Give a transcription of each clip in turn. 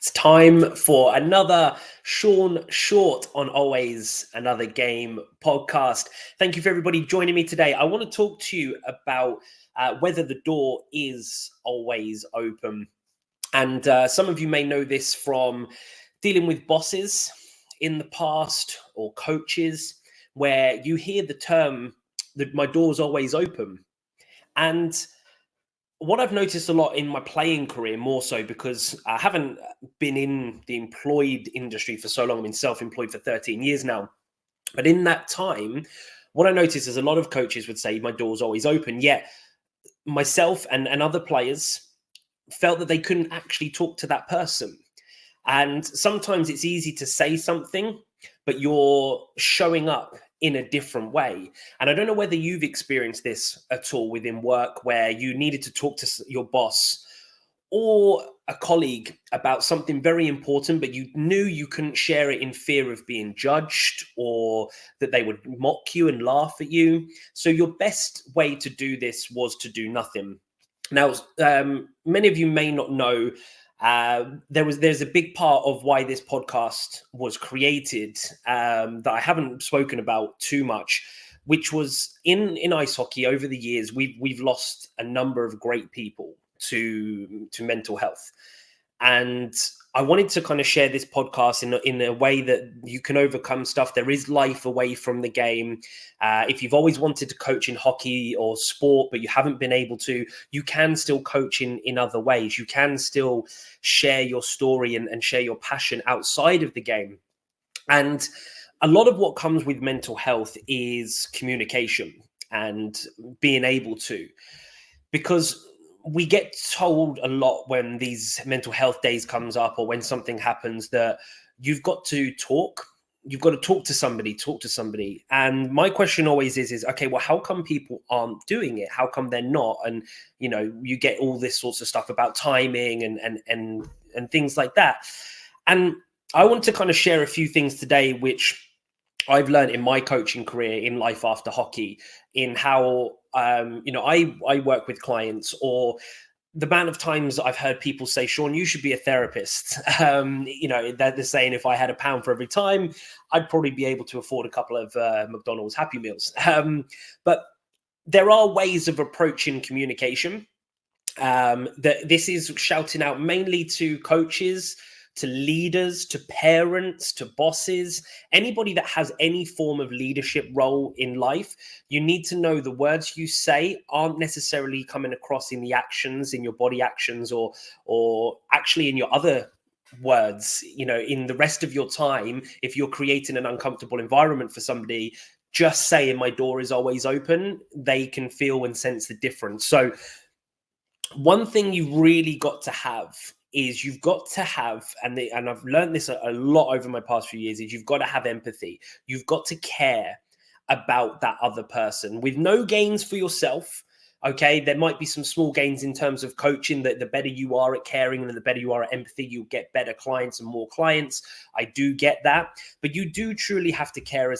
It's time for another Shaun Short on Always Another Game podcast. Thank you for everybody joining me today. I want to talk to you about whether the door is always open. And some of you may know this from dealing with bosses in the past or coaches, where you hear the term that my door's always open. And what I've noticed a lot in my playing career, more so because I haven't been in the employed industry for so long, I've been self-employed for 13 years now. But in that time, what I noticed is a lot of coaches would say my door's always open. Yet myself and other players felt that they couldn't actually talk to that person. And sometimes it's easy to say something, but you're showing up in a different way. And I don't know whether you've experienced this at all within work, where you needed to talk to your boss or a colleague about something very important, but you knew you couldn't share it in fear of being judged or that they would mock you and laugh at you. So your best way to do this was to do nothing. Now, many of you may not know, there's a big part of why this podcast was created that I haven't spoken about too much, which was in ice hockey. Over the years, we've lost a number of great people to mental health, and I wanted to kind of share this podcast in a way that you can overcome stuff. There is life away from the game. If you've always wanted to coach in hockey or sport, but you haven't been able to, you can still coach in other ways. You can still share your story and share your passion outside of the game. And a lot of what comes with mental health is communication and being able to, because we get told a lot when these mental health days comes up or when something happens that you've got to talk. You've got to talk to somebody. And my question always is, okay, well, how come people aren't doing it? How come they're not? And, you get all this sorts of stuff about timing and things like that. And I want to kind of share a few things today, which I've learned in my coaching career in life after hockey, in how, I work with clients, or the amount of times I've heard people say, Shaun, you should be a therapist. They're saying if I had £1 for every time, I'd probably be able to afford a couple of McDonald's Happy Meals. But there are ways of approaching communication. That this is shouting out mainly to coaches, to leaders, to parents, to bosses, anybody that has any form of leadership role in life. You need to know the words you say aren't necessarily coming across in the actions, in your body actions, or actually in your other words. In the rest of your time, if you're creating an uncomfortable environment for somebody, just saying my door is always open, they can feel and sense the difference. So one thing you've really got to have is you've got to have, and I've learned this a lot over my past few years, is you've got to have empathy. You've got to care about that other person with no gains for yourself. Okay, there might be some small gains in terms of coaching, that the better you are at caring and the better you are at empathy, you'll get better clients and more clients. I do get that. But you do truly have to care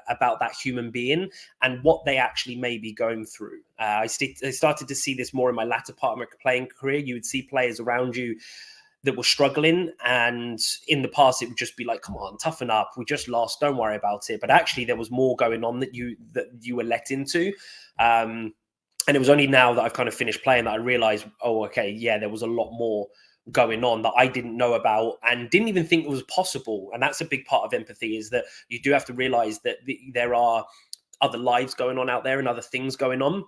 about that human being and what they actually may be going through. I started to see this more in my latter part of my playing career. You would see players around you that were struggling, and in the past it would just be like, come on, toughen up, we just lost, don't worry about it. But actually there was more going on that you were let into. And it was only now that I've kind of finished playing that I realized, oh, okay, yeah, there was a lot more going on that I didn't know about and didn't even think it was possible. And that's a big part of empathy, is that you do have to realize that there are other lives going on out there and other things going on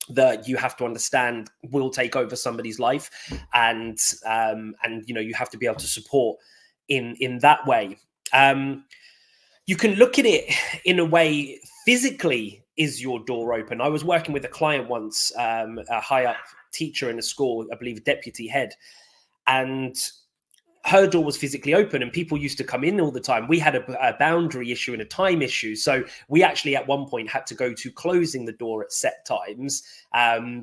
that you have to understand will take over somebody's life. And you have to be able to support in that way. You can look at it in a way, physically, is your door open? I was working with a client once, a high up teacher in a school, I believe deputy head, and her door was physically open and people used to come in all the time. We had a boundary issue and a time issue. So we actually at one point had to go to closing the door at set times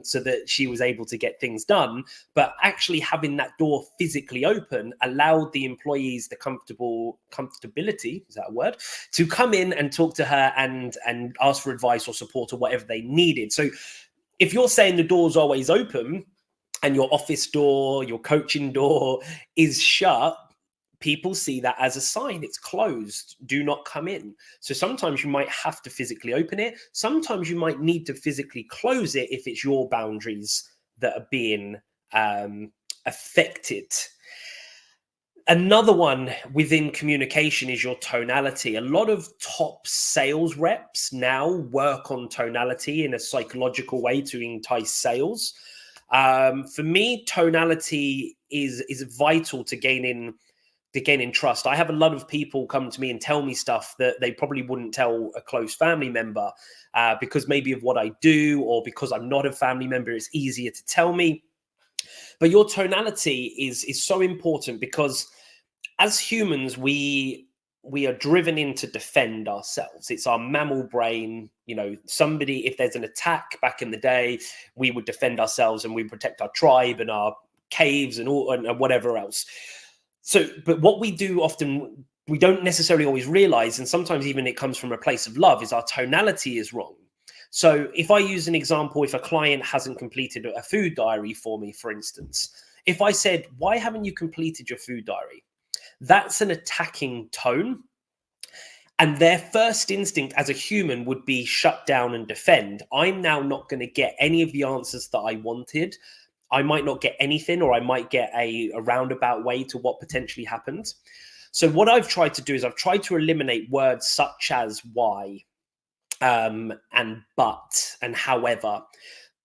so that she was able to get things done. But actually having that door physically open allowed the employees the comfortability, is that a word, to come in and talk to her and ask for advice or support or whatever they needed. So if you're saying the door's always open, and your office door, your coaching door is shut, people see that as a sign. It's closed, do not come in. So sometimes you might have to physically open it. Sometimes you might need to physically close it if it's your boundaries that are being affected. Another one within communication is your tonality. A lot of top sales reps now work on tonality in a psychological way to entice sales. For me, tonality is vital to gaining trust. I have a lot of people come to me and tell me stuff that they probably wouldn't tell a close family member because maybe of what I do, or because I'm not a family member, it's easier to tell me. But your tonality is so important, because as humans, we are driven in to defend ourselves. It's our mammal brain. You know, if there's an attack back in the day, we would defend ourselves and we protect our tribe and our caves and whatever else. So, but what we do often, we don't necessarily always realize, and sometimes even it comes from a place of love, is our tonality is wrong. So if I use an example, if a client hasn't completed a food diary for me, for instance, if I said, "Why haven't you completed your food diary?" That's an attacking tone. And their first instinct as a human would be shut down and defend. I'm now not going to get any of the answers that I wanted. I might not get anything, or I might get a roundabout way to what potentially happened. So what I've tried to do is I've tried to eliminate words such as why, and but, and however.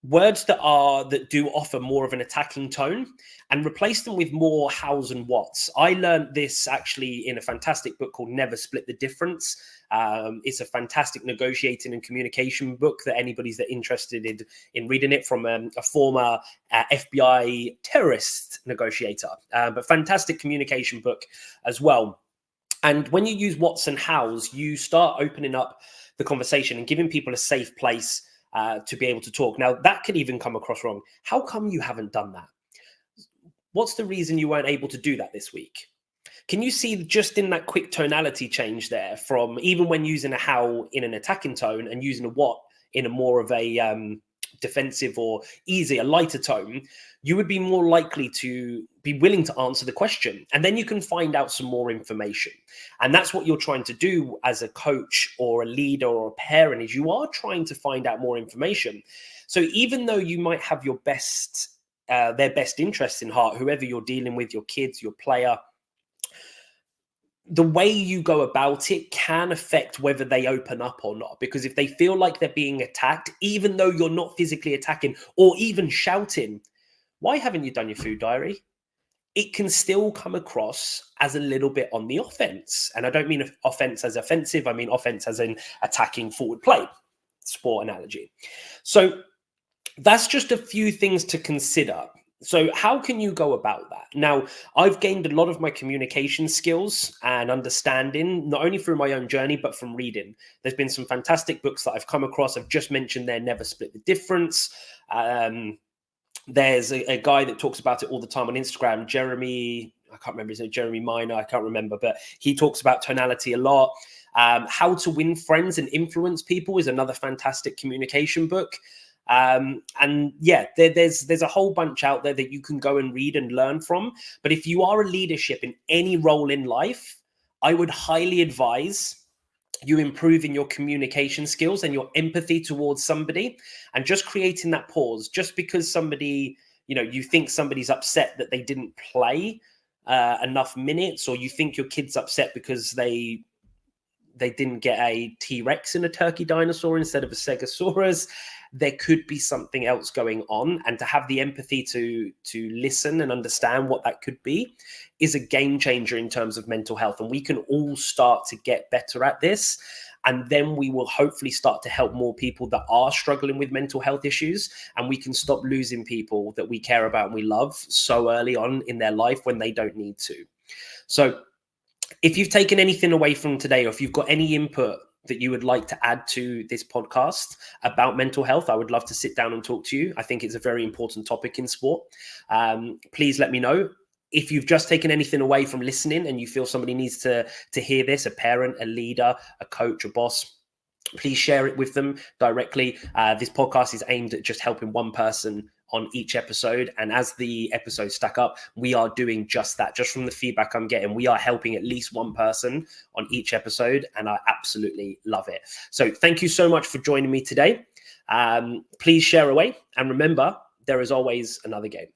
Words that do offer more of an attacking tone, and replace them with more hows and whats. I learned this actually in a fantastic book called Never Split the Difference. It's a fantastic negotiating and communication book that anybody's interested in reading it, from a former FBI terrorist negotiator, but fantastic communication book as well. And when you use whats and hows, you start opening up the conversation and giving people a safe place to be able to talk. Now, that could even come across wrong. How come you haven't done that? What's the reason you weren't able to do that this week? Can you see just in that quick tonality change there, from even when using a how in an attacking tone and using a what in a more of a defensive or easier, lighter tone, you would be more likely to be willing to answer the question. And then you can find out some more information. And that's what you're trying to do as a coach or a leader or a parent, is you are trying to find out more information. So even though you might have their best interests in heart, whoever you're dealing with, your kids, your player, the way you go about it can affect whether they open up or not. Because if they feel like they're being attacked, even though you're not physically attacking or even shouting, "Why haven't you done your food diary?" it can still come across as a little bit on the offense. And I don't mean offense as offensive. I mean offense as in attacking forward play, sport analogy. So that's just a few things to consider. So how can you go about that? Now, I've gained a lot of my communication skills and understanding, not only through my own journey, but from reading. There's been some fantastic books that I've come across. I've just mentioned there, Never Split the Difference. There's a guy that talks about it all the time on Instagram, Jeremy, I can't remember his name, Jeremy Minor, I can't remember, but he talks about tonality a lot. How to Win Friends and Influence People is another fantastic communication book. And yeah, there's a whole bunch out there that you can go and read and learn from. But if you are a leadership in any role in life, I would highly advise you improving your communication skills and your empathy towards somebody, and just creating that pause. Just because somebody, you think somebody's upset that they didn't play enough minutes, or you think your kid's upset because they didn't get a T-Rex in a turkey dinosaur instead of a Stegosaurus, there could be something else going on. And to have the empathy to listen and understand what that could be is a game changer in terms of mental health. And we can all start to get better at this. And then we will hopefully start to help more people that are struggling with mental health issues. And we can stop losing people that we care about and we love so early on in their life when they don't need to. So if you've taken anything away from today, or if you've got any input that you would like to add to this podcast about mental health, I would love to sit down and talk to you. I think it's a very important topic in sport. Please let me know. If you've just taken anything away from listening and you feel somebody needs to hear this, a parent, a leader, a coach, a boss, please share it with them directly. This podcast is aimed at just helping one person on each episode. And as the episodes stack up, we are doing just that. Just from the feedback I'm getting, we are helping at least one person on each episode, and I absolutely love it. So thank you so much for joining me today. Please share away, and remember, there is always another game.